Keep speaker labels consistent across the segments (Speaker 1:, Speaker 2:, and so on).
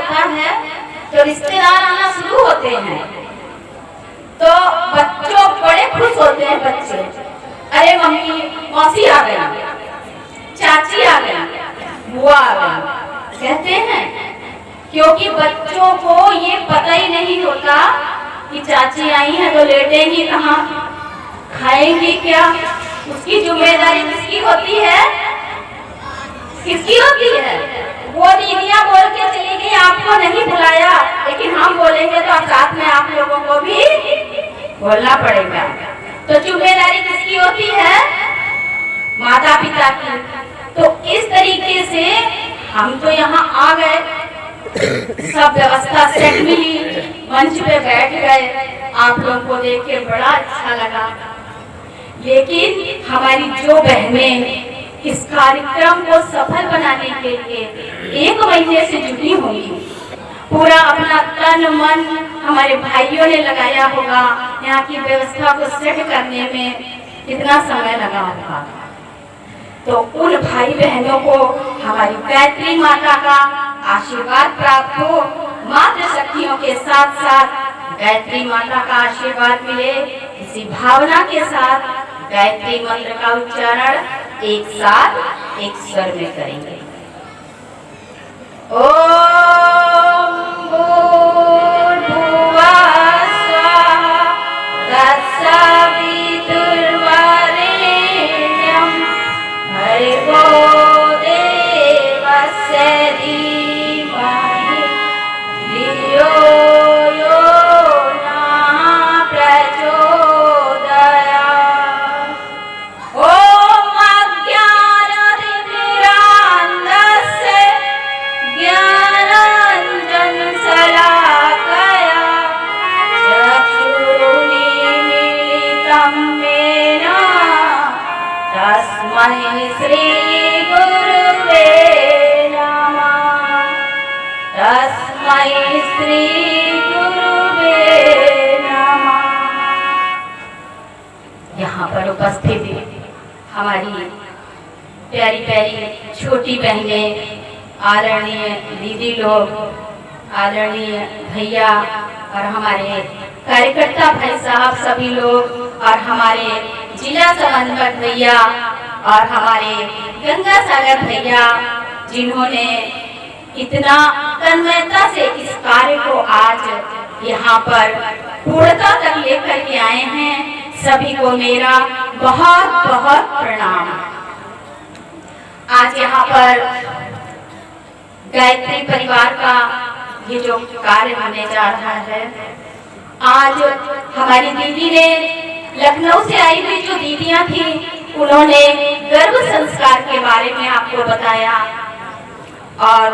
Speaker 1: होता है, तो रिश्तेदार आना शुरू होते हैं तो बच्चों बड़े खुश होते हैं। बच्चे, अरे मम्मी, मौसी आ गई, चाची आ गई, बुआ आ गई कहते हैं, क्योंकि बच्चों को ये पता ही नहीं होता कि चाची आई है तो लेटेंगी कहाँ, खाएंगी क्या। उसकी जिम्मेदारी किसकी होती है? किसकी होती है? वो दीदियां बोल के चली गई, आपको नहीं बुलाया, लेकिन हम बोलेंगे तो अब साथ में आप लोगों को भी बोलना पड़ेगा। तो जिम्मेदारी किसकी होती है? माता पिता की। तो इस तरीके से हम तो यहाँ आ गए, सब व्यवस्था सेट मिली, मंच पे बैठ गए, आप लोगों को देख के बड़ा अच्छा लगा। लेकिन हमारी जो बहनें इस कार्यक्रम को सफल बनाने के लिए 1 महीने से जुटी होंगी, पूरा अपना तन मन हमारे भाइयों ने लगाया होगा, यहाँ की व्यवस्था को सेट करने में कितना समय लगा होगा। तो उन भाई बहनों को हमारी गायत्री माता का आशीर्वाद प्राप्त हो, मातृ शक्तियों के साथ साथ गायत्री माता का आशीर्वाद मिले, इसी भावना के साथ गायत्री मंत्र का उच्चारण एक साथ एक स्वर में करेंगे। ओम भूर्भुवः स्वः तत्सवितुर्वरेण्यं भर्गो देवस्य धीमहि धियो यो नः प्रचोदयात्। ओम अज्ञानतिमिरान्धस्य ज्ञानाञ्जनशलाकया चक्षुरुन्मीलितं येन तस्मै श्रीगुरुवे नमः। तस्मै श्रीगुरुवे नमः। यहाँ पर उपस्थित हमारी प्यारी प्यारी छोटी बहनें, आदरणीय दीदी लोग, आदरणीय भैया और हमारे कार्यकर्ता भाई साहब सभी लोग, और हमारे जिला समन्वयक भैया और हमारे गंगा सागर भैया, जिन्होंने इतना तन्मयता से इस कार्य को आज यहाँ पर पूर्णता तक लेकर के आए हैं, सभी को मेरा बहुत बहुत प्रणाम। आज यहाँ पर गायत्री परिवार का ये जो कार्य होने जा रहा है, आज हमारी दीदी ने, लखनऊ से आई हुई जो दीदियां थी, उन्होंने गर्भ संस्कार के बारे में आपको बताया, और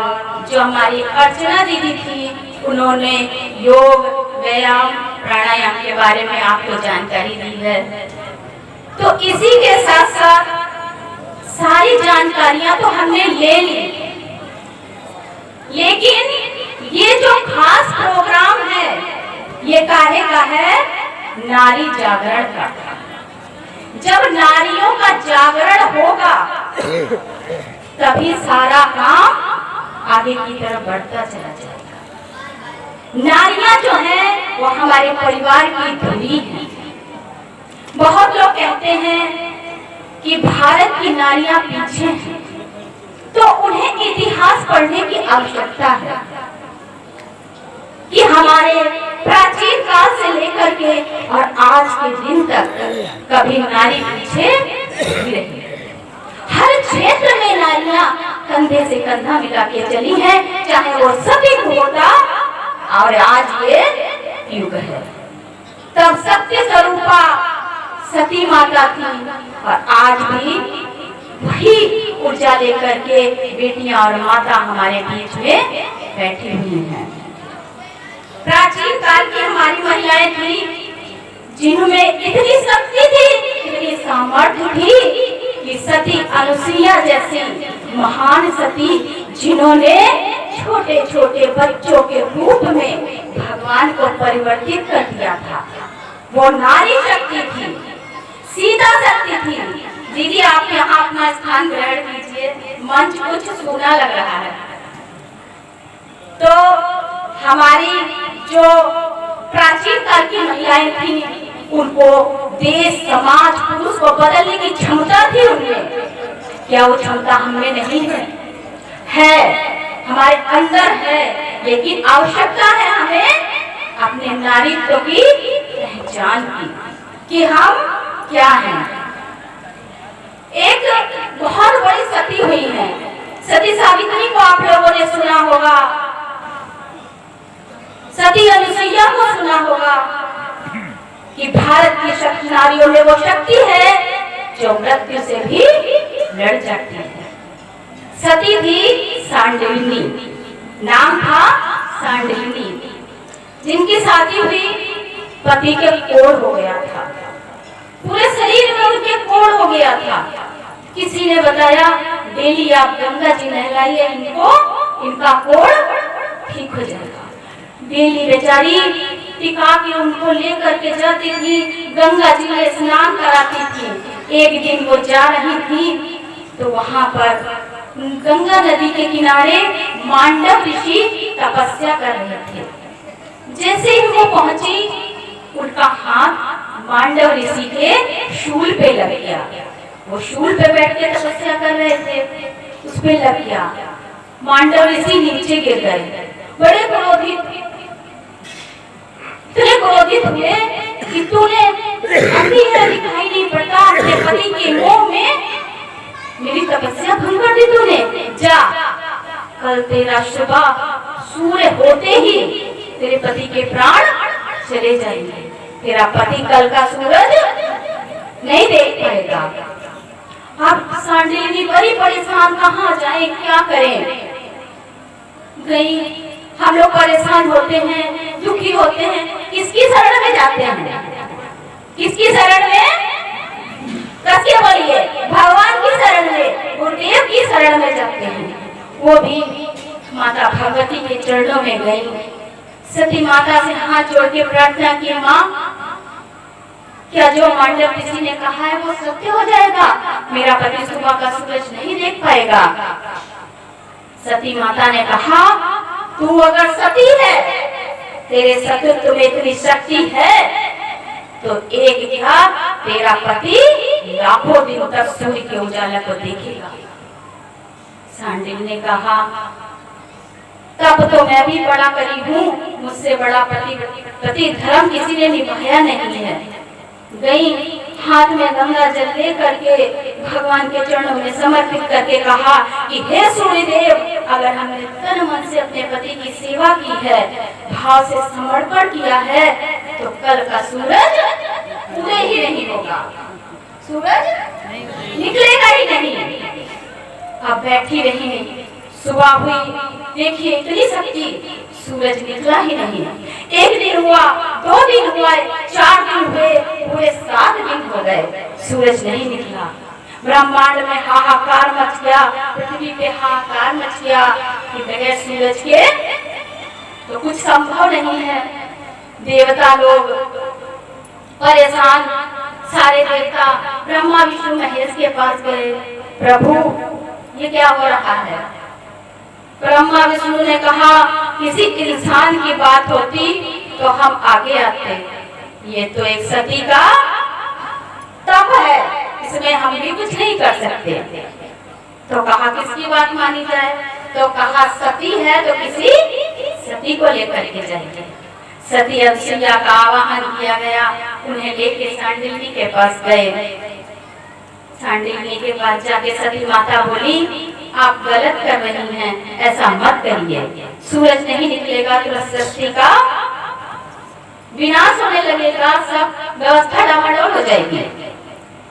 Speaker 1: जो हमारी अर्चना दीदी थी, उन्होंने योग, व्यायाम, प्राणायाम के बारे में आपको जानकारी दी है। तो इसी के साथ साथ सारी जानकारियां तो हमने ले ली, लेकिन ये जो खास प्रोग्राम है, ये काहे का है? नारी जागरण का। जब नारियों का जागरण होगा तभी सारा काम आगे की तरफ बढ़ता चला जाएगा। नारियां जो हैं वो हमारे परिवार की धुरी है। बहुत लोग कहते हैं कि भारत की नारियां पीछे हैं, तो उन्हें इतिहास पढ़ने की आवश्यकता है कि हमारे प्राचीन काल से लेकर के और आज के दिन तक कभी नारी पीछे नहीं रही। हर क्षेत्र में नारियां कंधे से कंधा मिला के चली हैं, चाहे वो सती होता और आज ये युग है। तब सत्य स्वरूपा सती माता थी, और आज भी वही ऊर्जा लेकर के बेटियां और माता हमारे बीच में बैठी हुई हैं। प्राचीन काल की हमारी महिलाएं थी, जिनमें इतनी शक्ति थी, इतनी सामर्थ्य थी कि सती अनुसुईया जैसी महान सती, जिन्होंने छोटे छोटे बच्चों के रूप में भगवान को परिवर्तित कर दिया था, वो नारी शक्ति थी, सीता शक्ति थी। दीदी आप यहाँ अपना स्थान ग्रहण कीजिए, मंच कुछ सूना लग रहा है। तो हमारी जो प्राचीन काल की महिलाएं थी, उनको देश, समाज, पुरुष को बदलने की क्षमता थी उनमें। क्या वो क्षमता हमें नहीं है? है, हमारे अंदर है, लेकिन आवश्यकता है हमें अपने नारीत्व की पहचान की कि हम क्या हैं। एक बहुत बड़ी सती हुई है, सती सावित्री को आप लोगों ने सुना होगा, सती अनुसुईया को सुना होगा कि भारत की शक्ति नारियों में वो शक्ति है जो मृत्यु से भी लड़ जाती है। सती थी सांडिल्य, नाम था सांडिल्य, जिनकी शादी हुई, पति के कोढ़ हो गया था, पूरे शरीर में उनके कोढ़ हो गया था। किसी ने बताया डेली आप गंगा जी नहलाइए इनको, इनका कोढ़ ठीक हो जाएगा। डेली बेचारी टिका के उनको लेकर के जाती थी, गंगा जी में स्नान कराती थी। एक दिन वो जा रही थी तो वहां पर गंगा नदी के किनारे मांडव ऋषि तपस्या कर रहे थे। जैसे ही वो पहुंची, उनका हाथ मांडव ऋषि के शूल पे लग गया। वो शूल पे बैठ के तपस्या कर रहे थे, उस पे लग गया। मांडव ऋषि नीचे गिर गए, बड़े क्रोधित, इतने क्रोधित हुए कि तूने अंधी है, दिखाई नहीं पड़ता, अपने पति के मोह में मेरी तपस्या भंग कर दी तूने। जा, कल तेरा सुबह सूर्य होते ही तेरे पति के प्राण चले जाएंगे। तेरा पति कल का सूरज नहीं देख पाएगा। अब सांडिल्य बड़ी परेशान, कहाँ जाए, क्या करें। गई, हम लोग परेशान होते हैं, दुखी होते हैं, किसकी शरण में जाते हैं? किसकी शरण में? कसके बोलिए, भगवान की शरण में, गुरुदेव की शरण में जाते हैं। वो भी माता भगवती के चरणों में गई। सती माता से हाथ जोड़ के प्रार्थना की, माँ क्या जो मांडव ऋषि ने कहा है वो सत्य हो जाएगा? मेरा पति सुबह का सूरज नहीं देख पाएगा। सती माता ने कहा, तू अगर सती है, तेरे सतीत्व में इतनी शक्ति है, तो एक क्या तेरा पति लाखों दिन तक सूर्य के उजाला को देखेगा। सांडिल्य ने कहा, तब तो मैं भी बड़ा करीब हूँ, मुझसे बड़ा पति धर्म किसी ने निभाया नहीं है। गई, हाथ में गंगा जल ले करके भगवान के चरणों में समर्पित करके कहा कि हे सूर्यदेव, अगर हमने तन मन से अपने पति की सेवा की है, भाव से समर्पण किया है, तो कल का सूरज उदय ही नहीं होगा, सूरज निकलेगा ही नहीं। अब बैठी रही, सुबह हुई, देखिए इतनी शक्ति, सूरज निकला ही नहीं। एक दिन हुआ, 2 दिन हुआ, 4 दिन हुए, पूरे 7 दिन हो गए, सूरज नहीं निकला। ब्रह्मांड में हाहाकार मच गया, पृथ्वी पे हाहाकार मच गया कि बगैर सूरज के तो कुछ संभव नहीं है। देवता लोग परेशान, सारे देवता ब्रह्मा विष्णु महेश के पास गए, प्रभु ये क्या हो रहा है? ब्रह्मा विष्णु ने कहा, किसी इंसान की बात होती तो हम आगे आते, ये तो एक सती का तप है, इसमें हम भी कुछ नहीं कर सकते। तो कहा किसकी बात मानी जाए? तो कहा सती है तो किसी सती को लेकर के जाएंगे। सती अनुसुईया का आवाहन किया गया, उन्हें लेके सांडिल्य के पास गए। सांडिल्य के पास जाके सती माता बोली, आप गलत कर रही हैं, ऐसा मत करिए, सूरज नहीं निकलेगा तो सृष्टि का विनाश होने लगेगा, सब व्यवस्था डामाडोल हो जाएगी।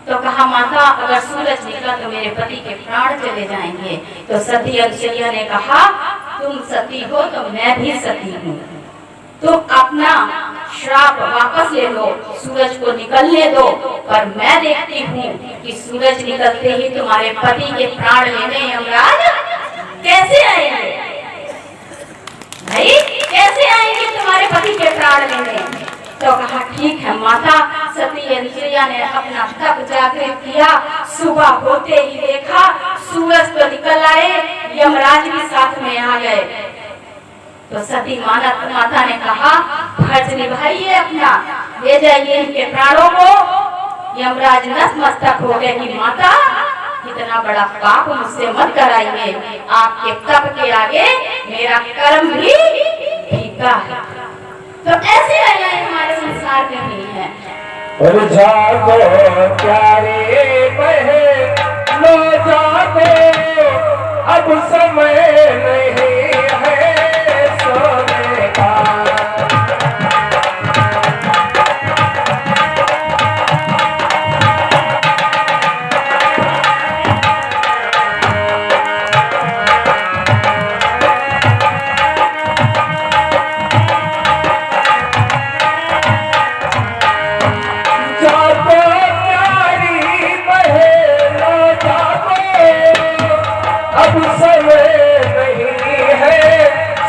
Speaker 1: तो कहा माता, अगर सूरज निकला तो मेरे पति के प्राण चले जाएंगे। तो सती अनुसुईया ने कहा, तुम सती हो तो मैं भी सती हूँ, तुम अपना श्राप वापस ले लो, सूरज को निकलने दो, पर मैं देखती हूँ कि सूरज निकलते ही तुम्हारे पति के प्राण लेने यमराज कैसे आएंगे। भाई कैसे आएंगे तुम्हारे पति के प्राण लेने? तो कहा ठीक है माता। सती अनुसुईया ने अपना तप जागृत किया, सुबह होते ही देखा सूरज तो निकल आए, यमराज भी साथ में आ गए। तो सती माता ने कहा फर्ज निभाइए अपना, ले जाइए इनके प्राणों को। यमराज नतमस्तक हो गए कि माता इतना बड़ा पाप मुझसे मत कराइए, आपके तप के आगे मेरा कर्म भी फीका है। तो ऐसी महिलाएं हमारे संसार में नहीं है।
Speaker 2: और जागो प्यारे बहनों जागो, अब समय नहीं है सोने का। अब समय नहीं है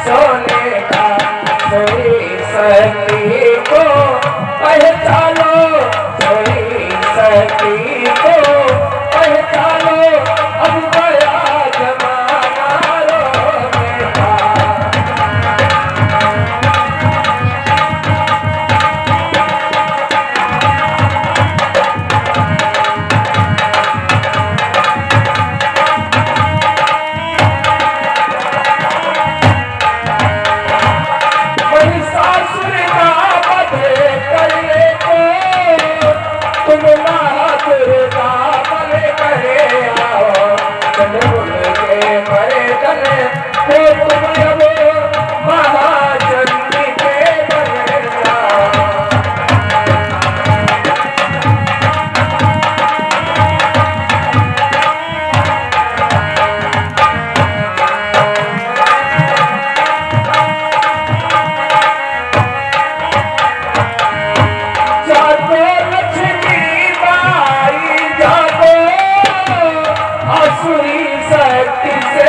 Speaker 2: सोने का। सोई सती को पहचानो, सोई सती को पहचानो, अब गया जमाना रोने का। शक्ति से